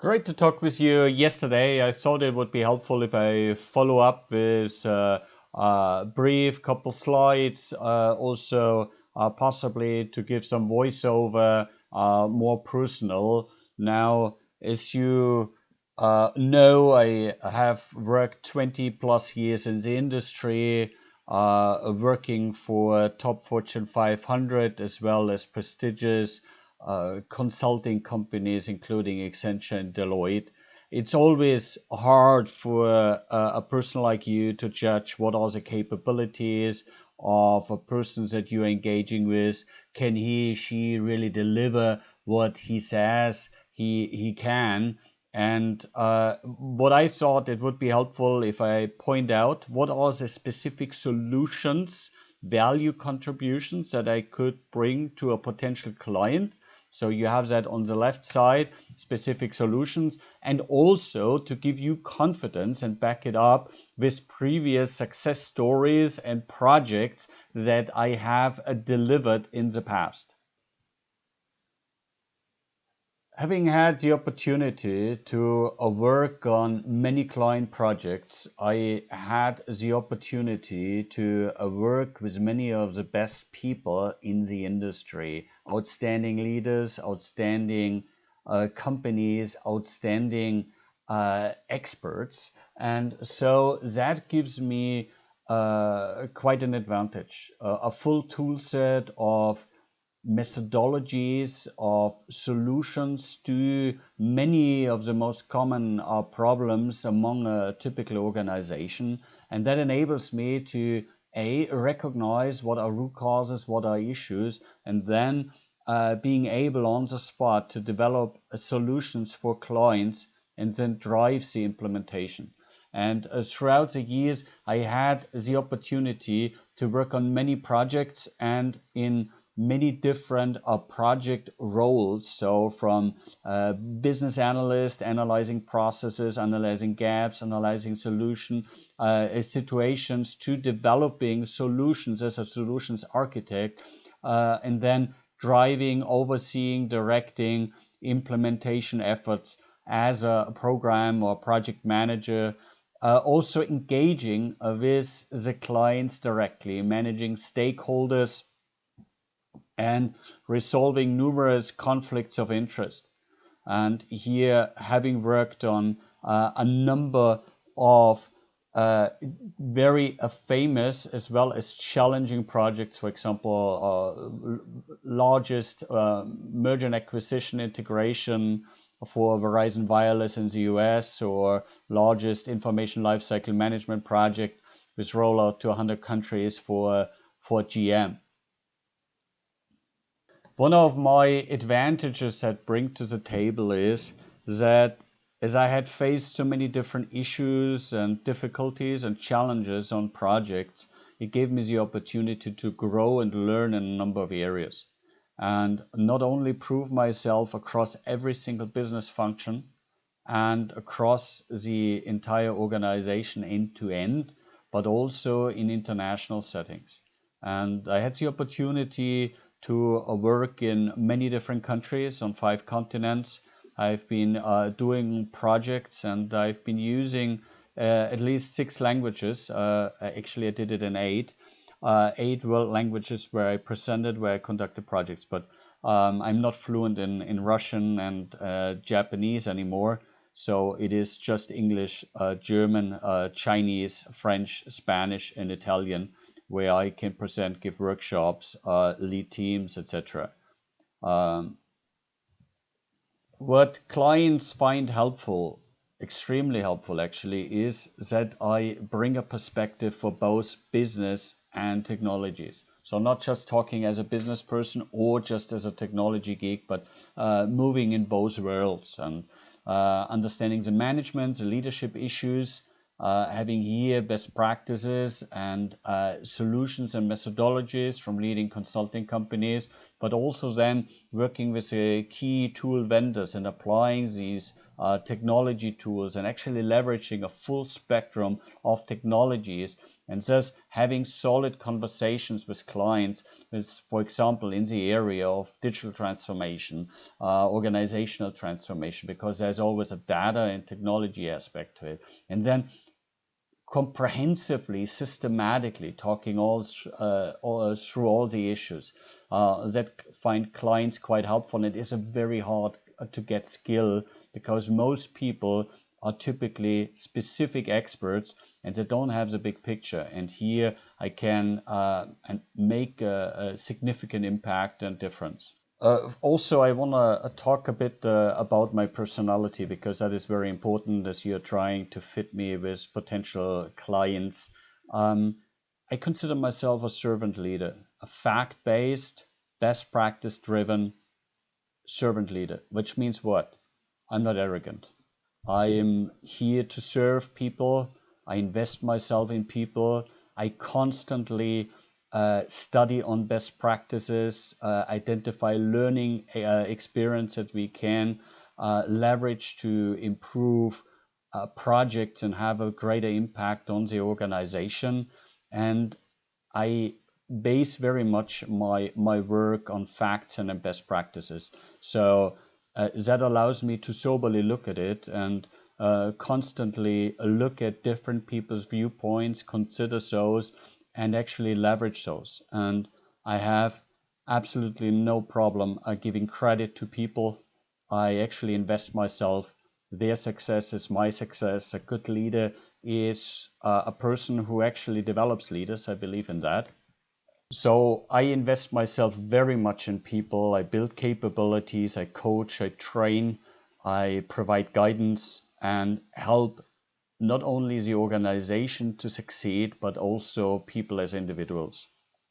Great to talk with you yesterday. I thought it would be helpful if I follow up with a brief couple slides, also possibly to give some voiceover, more personal. Now, as you know, I have worked 20 plus years in the industry, working for top Fortune 500 as well as prestigious consulting companies, including Accenture and Deloitte. It's always hard for a person like you to judge what are the capabilities of a person that you're engaging with. Can she really deliver what he says he can? And what I thought it would be helpful if I point out what are the specific solutions, value contributions that I could bring to a potential client. So you have that on the left side, specific solutions, and also to give you confidence and back it up with previous success stories and projects that I have delivered in the past. Having had the opportunity to work on many client projects, I had the opportunity to work with many of the best people in the industry, outstanding leaders, outstanding companies, outstanding experts. And so that gives me quite an advantage, a full tool set of methodologies of solutions to many of the most common problems among a typical organization. And that enables me to recognize what are root causes, what are issues, and then being able on the spot to develop solutions for clients and then drive the implementation. And throughout the years, I had the opportunity to work on many projects and in many different project roles. So from business analyst, analyzing processes, analyzing gaps, analyzing solution situations, to developing solutions as a solutions architect, and then driving, overseeing, directing implementation efforts as a program or project manager. Also engaging with the clients directly, managing stakeholders, and resolving numerous conflicts of interest. And here, having worked on a number of very famous as well as challenging projects, for example, largest merger and acquisition integration for Verizon Wireless in the US, or largest information lifecycle management project with rollout to 100 countries for GM. One of my advantages that bring to the table is that as I had faced so many different issues and difficulties and challenges on projects, it gave me the opportunity to grow and learn in a number of areas. And not only prove myself across every single business function and across the entire organization end to end, but also in international settings. And I had the opportunity to work in many different countries on 5 continents. I've been doing projects, and I've been using at least 6 languages. Actually, I did it in eight world languages where I presented, where I conducted projects. But I'm not fluent in Russian and Japanese anymore. So it is just English, German, Chinese, French, Spanish, and Italian, where I can present, give workshops, lead teams, etc. Um, what clients find helpful, extremely helpful actually, is that I bring a perspective for both business and technologies. So not just talking as a business person or just as a technology geek, but moving in both worlds and understanding the management, the leadership issues, having here best practices and solutions and methodologies from leading consulting companies, but also then working with key tool vendors and applying these technology tools and actually leveraging a full spectrum of technologies And thus having solid conversations with clients, with, for example, in the area of digital transformation, organizational transformation, because there's always a data and technology aspect to it. And then comprehensively, systematically talking all through all the issues that find clients quite helpful. And it is a very hard to get skill, because most people are typically specific experts and they don't have the big picture. And here I can and make a significant impact and difference. Also, I want to talk a bit about my personality, because that is very important as you're trying to fit me with potential clients. Um, I consider myself a servant leader, a fact-based, best practice-driven servant leader, which means what? I'm not arrogant. I am here to serve people. I invest myself in people. I constantly study on best practices, identify learning experience that we can leverage to improve projects and have a greater impact on the organization. And I base very much my work on facts and best practices. So that allows me to soberly look at it and constantly look at different people's viewpoints, consider those, and actually leverage those. And I have absolutely no problem giving credit to people. I actually invest myself. Their success is my success. A good leader is a person who actually develops leaders. I believe in that. So I invest myself very much in people. I build capabilities, I coach, I train, I provide guidance and help not only the organization to succeed, but also people as individuals.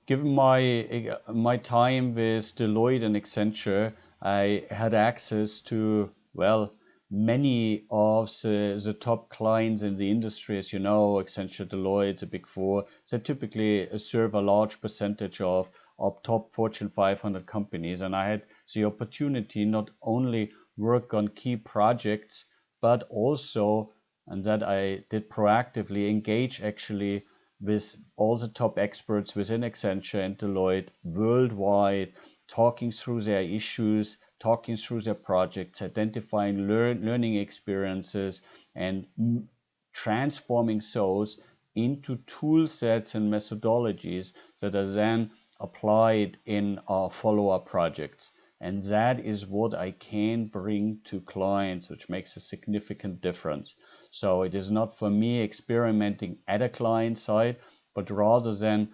Given my time with Deloitte and Accenture, I had access to, well, many of the top clients in the industry. As you know, Accenture, Deloitte, the Big Four, they typically serve a large percentage of top Fortune 500 companies. And I had the opportunity not only work on key projects, but also, and that I did proactively, engage actually with all the top experts within Accenture and Deloitte worldwide, talking through their issues, talking through their projects, identifying learning experiences, and transforming those into tool sets and methodologies that are then applied in our follow-up projects. And that is what I can bring to clients, which makes a significant difference. So it is not for me experimenting at a client side, but rather than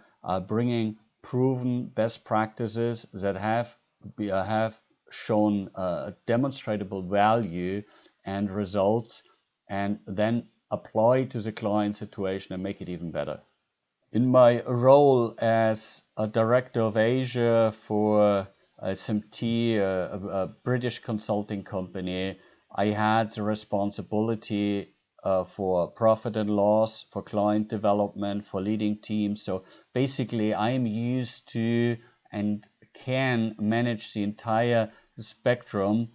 bringing proven best practices that have shown demonstrable value and results, and then apply to the client situation and make it even better. In my role as a director of Asia for SMT, a British consulting company, I had the responsibility for profit and loss, for client development, for leading teams. So basically, I'm used to and can manage the entire spectrum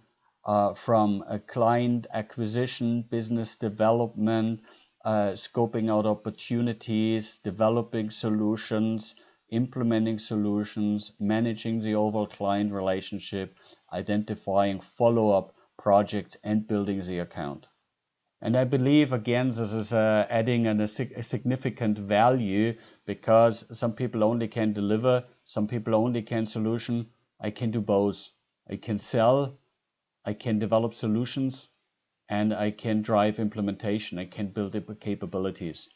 from a client acquisition, business development, scoping out opportunities, developing solutions, implementing solutions, managing the overall client relationship, identifying follow-up projects, and building the account. And I believe, again, this is adding a significant value, because some people only can deliver, some people only can solution. I can do both. I can sell, I can develop solutions, and I can drive implementation. I can build capabilities.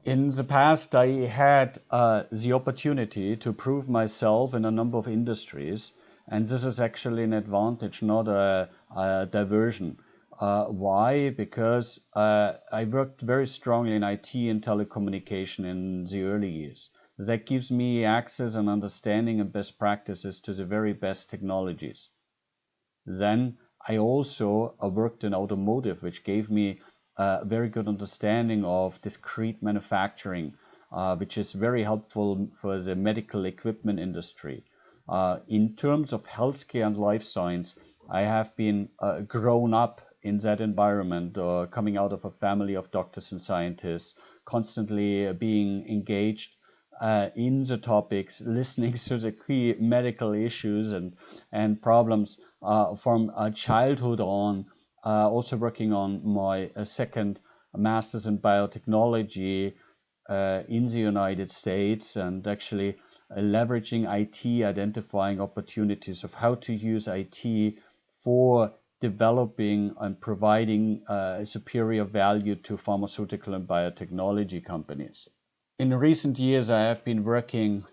In the past, I had the opportunity to prove myself in a number of industries, and this is actually an advantage, not a diversion. Why? Because I worked very strongly in IT and telecommunication in the early years. That gives me access and understanding and best practices to the very best technologies. Then I also worked in automotive, which gave me a very good understanding of discrete manufacturing, which is very helpful for the medical equipment industry. In terms of healthcare and life science, I have been grown up in that environment, or coming out of a family of doctors and scientists, constantly being engaged in the topics, listening to the key medical issues and problems from childhood on. Also working on my second master's in biotechnology in the United States, and actually leveraging IT, identifying opportunities of how to use IT for developing and providing superior value to pharmaceutical and biotechnology companies. In recent years, I have been working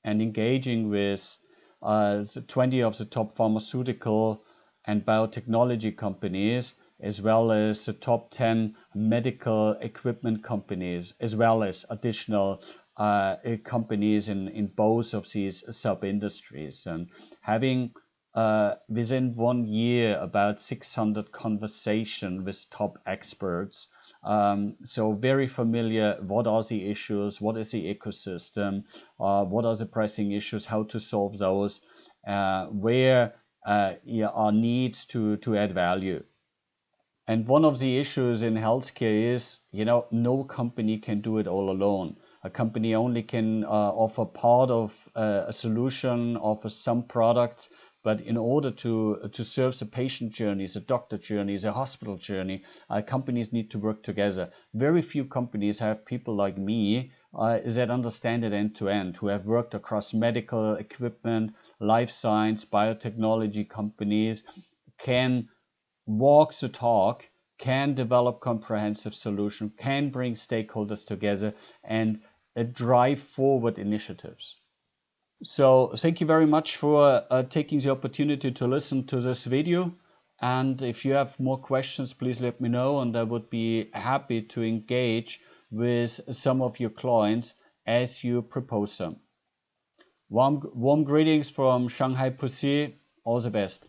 and engaging with 20 of the top pharmaceutical and biotechnology companies, as well as the top 10 medical equipment companies, as well as additional companies in both of these sub-industries. And having within 1 year about 600 conversations with top experts. So very familiar, what are the issues, what is the ecosystem, what are the pressing issues, how to solve those, where are needs to add value. And one of the issues in healthcare is, no company can do it all alone. A company only can offer part of a solution, offer some products, but in order to serve the patient journey, the doctor journey, the hospital journey, companies need to work together. Very few companies have people like me that understand it end to end, who have worked across medical equipment, life science, biotechnology companies, can walk the talk, can develop comprehensive solutions, can bring stakeholders together, and drive forward initiatives. So thank you very much for taking the opportunity to listen to this video. And if you have more questions, please let me know, and I would be happy to engage with some of your clients as you propose them. Warm greetings from Shanghai Pussy. All the best.